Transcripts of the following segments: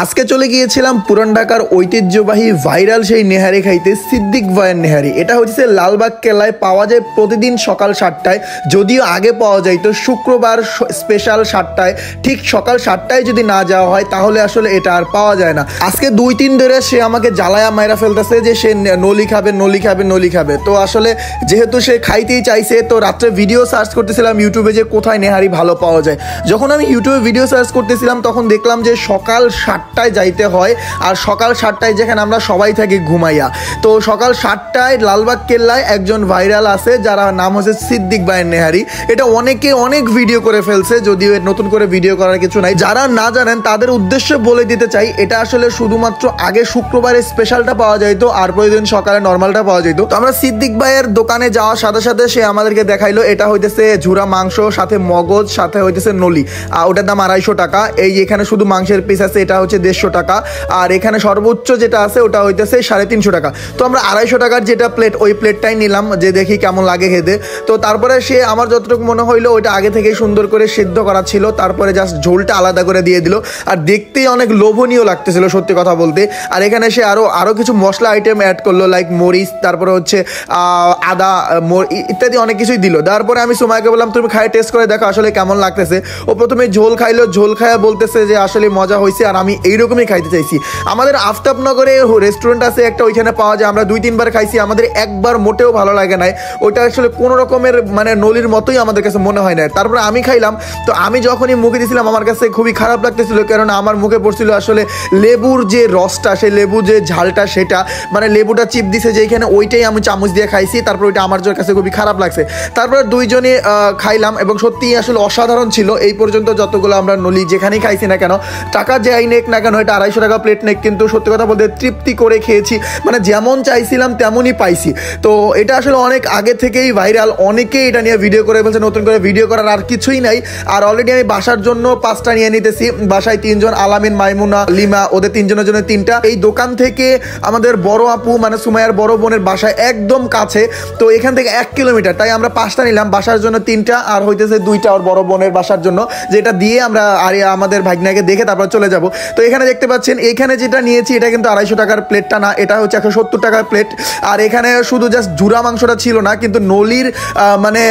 আজকে চলে গিয়েছিলাম পুরান ঢাকার ঐতিহ্যবাহী ভাইরাল সেই নেহারি খাইতে, সিদ্দিক ভাইয়ের নেহারি। এটা হচ্ছে লালবাগ কেল্লায় পাওয়া যায় প্রতিদিন সকাল 7টায়। যদিও আগে পাওয়া যাইতো শুক্রবার স্পেশাল 7টায়, ঠিক সকাল 7টায় যদি না যাওয়া হয় তাহলে আসলে এটা আর পাওয়া যায় না। আজকে 2-3 ধরে সে আমাকে জ্বালায়া মাইরা ফেলতেছে যে সে নলি খাবে নলি খাবে নলি খাবে। তো আসলে যেহেতু সে খাইতেই চাইছে, তো রাত্রে ভিডিও সার্চ করতেছিলাম ইউটিউবে যে কোথায় নেহারি ভালো পাওয়া যায়। যখন আমি ইউটিউবে ভিডিও সার্চ করতেছিলাম তখন দেখলাম যে সকাল 7টায় যাইতে হয়, আর সকাল 7টায় যেখানে আমরা সবাই থাকি ঘুমাইয়া। তো সকাল 7টায় লালবাগ কেল্লায় একজন ভাইরাল আছে যারা নাম হচ্ছে সিদ্দিক ভাইয়ের নেহারি। এটা অনেকে অনেক ভিডিও করে ফেলছে, যদিও নতুন করে ভিডিও করার কিছু নাই। যারা না জানেন তাদের উদ্দেশ্যে বলে দিতে চাই, এটা আসলে শুধুমাত্র আগে শুক্রবারে স্পেশালটা পাওয়া যাইতো আর প্রতিদিন সকালে নর্মালটা পাওয়া যাইতো। তো আমরা সিদ্দিক ভাইয়ের দোকানে যাওয়ার সাথে সাথে সে আমাদেরকে দেখাইলো এটা হইতেছে ঝুরা মাংস, সাথে মগজ, সাথে হইতেছে নলি। ওটার দাম 250 টাকা। এই এখানে শুধু মাংসের পিস আছে, এটা হচ্ছে 150 টাকা। আর এখানে সর্বোচ্চ যেটা আছে ওটা হইতেছে 350 টাকা। তো আমরা 250 টাকার যেটা প্লেট, ওই প্লেটটাই নিলাম যে দেখি কেমন লাগে খেতে। তো তারপরে সে আমার যতটুকু মনে হইলো ওইটা আগে থেকে সুন্দর করে সিদ্ধ করা ছিল, তারপরে জাস্ট ঝোলটা আলাদা করে দিয়ে দিল। আর দেখতেই অনেক লোভনীয় লাগতেছিল সত্যি কথা বলতে। আর এখানে সে আরও কিছু মশলা আইটেম অ্যাড করলো, লাইক মরিচ, তারপরে হচ্ছে আদা ইত্যাদি অনেক কিছুই দিল। তারপরে আমি সুমাইকে বললাম তুমি খাই টেস্ট করে দেখো আসলে কেমন লাগতেছে। ও প্রথমে ঝোল খাইলো, ঝোল খাইয়া বলতেছে যে আসলে মজা হয়েছে আর আমি এইরকমই খাইতে চাইছি। আমাদের আফতাবনগরে রেস্টুরেন্ট আছে একটা, ওইখানে পাওয়া যায়, আমরা 2-3 বার খাইছি, আমাদের একবার মোটেও ভালো লাগে নাই। ওইটা আসলে কোনো রকমের মানে নলির মতোই আমাদের কাছে মনে হয় না। তারপরে আমি খাইলাম, তো আমি যখনই মুখে দিয়েছিলাম আমার কাছে খুবই খারাপ লাগতেছিল, কারণ আমার মুখে পড়ছিল আসলে লেবুর যে রসটা, সেই লেবু যে ঝালটা, সেটা মানে লেবুটা চিপ দিছে যেখানে, ওইটাই আমি চামচ দিয়ে খাইছি। তারপর ওইটা আমার কাছে খুবই খারাপ লাগছে। তারপরে দুইজনে খাইলাম এবং সত্যিই আসলে অসাধারণ ছিল। এই পর্যন্ত যতগুলো আমরা নলি যেখানেই খাইছি না কেন, টাকা যাই নেক না কেন, এটা 250 টাকা প্লেট নেক, কিন্তু সত্যি কথা বলতে তৃপ্তি করে খেয়েছি। মানে যেমন চাইছিলাম তেমনই পাইছি। তো এটা আসলে অনেক আগে থেকেই ভাইরাল, অনেকেই এটা নিয়ে ভিডিও করে ফেলছে, নতুন করে ভিডিও করার আর কিছুই নাই। আর অলরেডি আমি বাসার জন্য 5টা নিয়ে নিতেছি। বাসায় 3 জন, আলামিন, মাইমুনা, লিমা, ওদের 3 জনের জন্য 3টা। এই দোকান থেকে আমাদের বড় আপু মানে সুমাইয়ার বড় বোনের বাসায় একদম কাছে, তো এখান থেকে 1 কিলোমিটার। তাই আমরা 5টা নিলাম, বাসার জন্য 3টা, আর হইতেছে 2টা ওর বড় বোনের বাসার জন্য, যেটা দিয়ে আমরা আর আমাদের ভাগনাকে দেখে তারপর চলে যাব। তো এখানে দেখতে পাচ্ছেন, এখানে যেটা নিয়েছি এটা কিন্তু 250 টাকার প্লেটটা না, এটা হচ্ছে 170 টাকার প্লেট। আর এখানে শুধু জাস্ট ঝুরা মাংসটা ছিল না, কিন্তু নলির মানে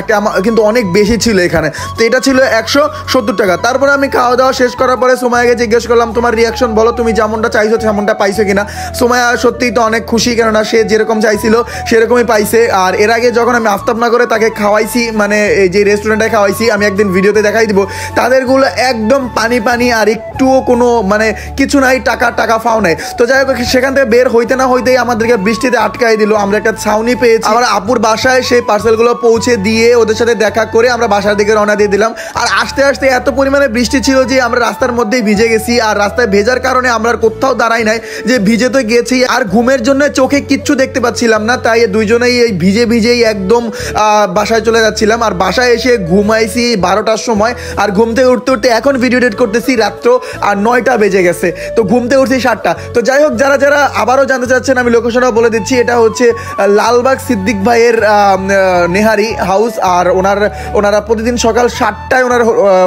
একটা কিন্তু অনেক বেশি ছিল এখানে। তো এটা ছিল 170 টাকা। তারপরে আমি খাওয়া দাওয়া শেষ করার পরে সুমাইয়াকে জিজ্ঞেস করলাম তোমার রিয়াকশন বলো, তুমি যেমনটা চাইছো তেমনটা পাইছো কিনা। সুমাইয়া সত্যিই তো অনেক খুশি, কেননা সে যেরকম চাইছিল সেরকমই পাইছে। আর এর আগে যখন আমি আফতাবনগরে তাকে খাওয়াইছি, মানে এই যে রেস্টুরেন্টে খাওয়াইছি, আমি একদিন ভিডিওতে দেখাই দিব, তাদেরগুলো একদম পানি পানি, আর একটুও কোনো মানে কিছু নাই, টাকা ফাও নাই। তো যাই হোক, সেখান থেকে বের হইতে না হইতেই আমাদেরকে বৃষ্টিতে আটকাই দিল। আমরা একটা ছাউনি পেয়েছি, আমরা আপুর বাসায় সেই পার্সেলগুলো পৌঁছে দিয়ে ওদের সাথে দেখা করে আমরা বাসার দিকে রওনা দিয়ে দিলাম। আর আস্তে আস্তে এত পরিমাণে বৃষ্টি ছিল যে আমরা রাস্তার মধ্যেই ভিজে গেছি। আর রাস্তায় ভেজার কারণে আমরা কোথাও দাঁড়াই নাই, যে ভিজে তো গেছি, আর ঘুমের জন্য চোখে কিচ্ছু দেখতে পাচ্ছিলাম না। তাই দুইজনেই এই ভিজেই একদম বাসায় চলে যাচ্ছিলাম। আর বাসায় এসে ঘুমাইছি 12টার সময়, আর ঘুম থেকে উঠতে এখন ভিডিও এডিট করতেছি রাত্র আর 9টা বেজে গেছে। তো ঘুমতে উঠছি 7টা। তো যাই হোক, যারা আবারও জানতে চাচ্ছেন আমি লোকেশনটা বলে দিচ্ছি, এটা হচ্ছে লালবাগ সিদ্দিক ভাইয়ের নেহারি হাউস। আর ওনারা প্রতিদিন সকাল 7টায় ওনার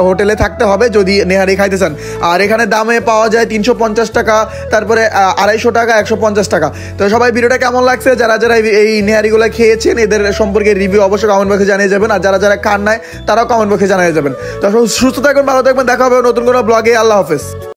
হোটেলে থাকতে হবে যদি নেহারি খাইতে চান। আর এখানে দামে পাওয়া যায় 350 টাকা, তারপরে 250 টাকা, 150 টাকা। তো সবাই ভিডিওটা কেমন লাগছে, যারা এই নেহারিগুলো খেয়েছেন এদের সম্পর্কে রিভিউ অবশ্যই কমেন্ট বক্সে জানিয়ে যাবেন। আর যারা খান নাই তারাও কমেন্ট বক্সে জানিয়ে যাবেন। তো সুস্থ থাকবেন, ভালো থাকবেন, দেখা হবে নতুন কোনো ব্লগে। আল্লাহ হাফেজ।